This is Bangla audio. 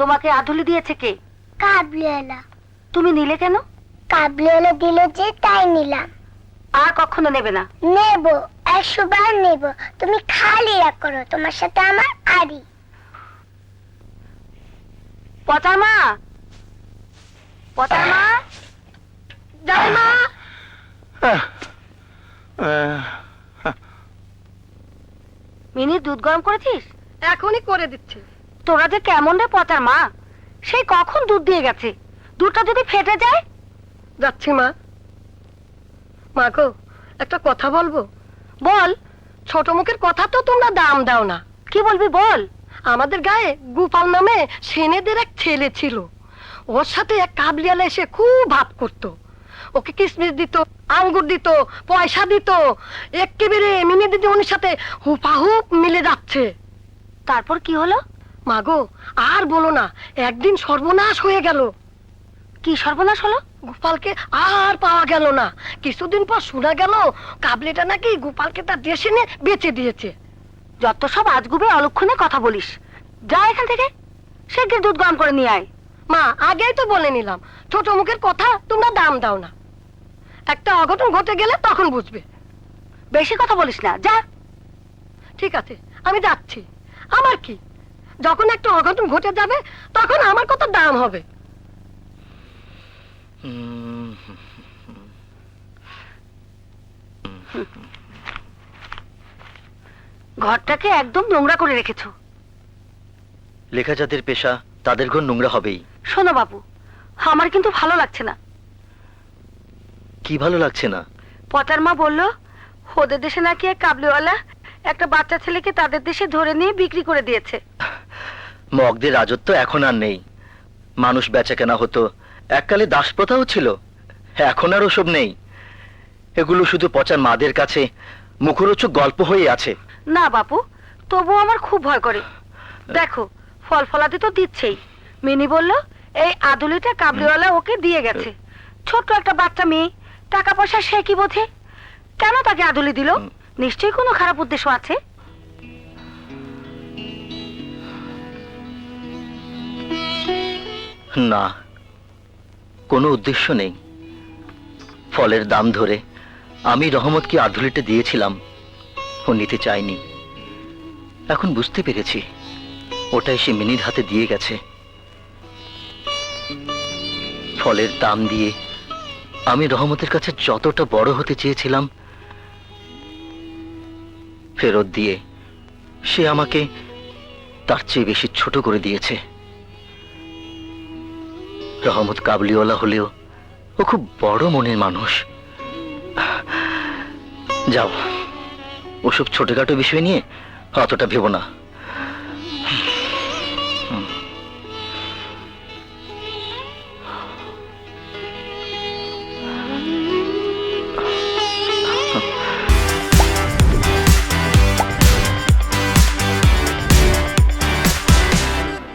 তোমাকে আধুলি দিয়েছে কে? কাবলিওয়ালা। তুমি নিলে কেন? কাবলিওয়ালা দিল যে তাই নিলাম। আর কখনো নেবে না? নেব, 100 বার নেব। তুমি খালি রাগ করো, তোমার সাথে আমার আড়ি। পচার মা, পচার মা, যাই মা। মিনি দুধ গরম করেছিস? এখনই করে দিচ্ছি। তোরা যে কেমন রে পচার মা, সেই কখন দুধ দিয়ে গেছে, দুধটা যদি ফেটে যায়? যাচ্ছি মা। মা গো, একটা কথা বলবো? বল। ছোট মুখের কথা তো তোমরা দাম দাও না। কি বলবি বল। আমাদের গায়ে গোপাল নামে সেনেদের এক ছেলে ছিল, ওর সাথে এক কাবলিয়ালা এসে খুব ভাব করতো। ওকে কিসমিস দিত, আঙ্গুর দিত, পয়সা দিত, একেবারে মিনি দিদি ওর সাথে হুপাহুপ মিলে যাচ্ছে। তারপর কি হলো? মাগো আর বলো না, একদিন সর্বনাশ হয়ে গেল। কি সর্বনাশ হলো? গোপালকে আর পাওয়া গেল না। কিছুদিন পর শোনা গেল কাবলিটা নাকি গোপালকে তার দেশে নিয়ে বেচে দিয়েছে। যত সব আজগুবে অলক্ষণে কথা বলিস, যা এখান থেকে, শিগগির দুধ গরম করে নিয়ে আয়। মা আগেই তো বলে নিলাম, ছোট মুখের কথা তোমরা দাম দাও না। একটা অঘটন ঘটে গেলে তখন বুঝবে। বেশি কথা বলিস না, যা। ঠিক আছে, আমি যাচ্ছি। আমার কি, যখন একটা অঘটন ঘটে যাবে তখন আমার কত দাম হবে। ঘরটাকে একদম নোংরা করে রেখেছো। লেখা যাদের পেশা তাদের ঘর নোংরা হবেই। শোনো বাবু, আমার কিন্তু ভালো লাগছে না। কি ভালো লাগছে না? পচার মা বললো ওদের দেশে নাকি এক কাবলিওয়ালা একটা বাচ্চা ছেলেকে তাদের দেশে ধরে নিয়ে বিক্রি করে দিয়েছে। মগদের রাজত্ব এখন আর নেই। মানুষ বেচা কেনা হতো, এককালে দাসপ্রথাও ছিল, এখন আর ওসব নেই। এগুলো শুধু পচার মাদের কাছে মুখরোচক গল্প হয়ে আছে। না বাপু, তবু আমার খুব ভয় করে। দেখো ফল ফলাদি তো দিচ্ছেই। মিনি বলল এই আদুলিটা কাবলিওয়ালা ওকে দিয়ে গেছে। ছোট্ট একটা বাচ্চা মেয়ে, টাকা পয়সা সে কি বোঝে? কেন তাকে আদুলি দিল? নিশ্চয়ই কোনো খারাপ উদ্দেশ্য আছে। না, কোনো উদ্দেশ্য নেই। ফলের দাম ধরে আমি রহমতকে আধুলিটা দিয়েছিলাম, ও নিতে চায়নি। এখন বুঝতে পেরেছি ওটাই সে মিনির হাতে দিয়ে গেছে। ফলের দাম দিয়ে আমি রহমতের কাছে যতটা বড় হতে চেয়েছিলাম, ফেরত দিয়ে সে আমাকে তার চেয়ে বেশি ছোট করে দিয়েছে। রহমত কাবলিওয়ালা হলেও ও খুব বড় মনের মানুষ। যাও, ওসব ছোটখাটো বিষয় নিয়ে অতটা ভেবো না।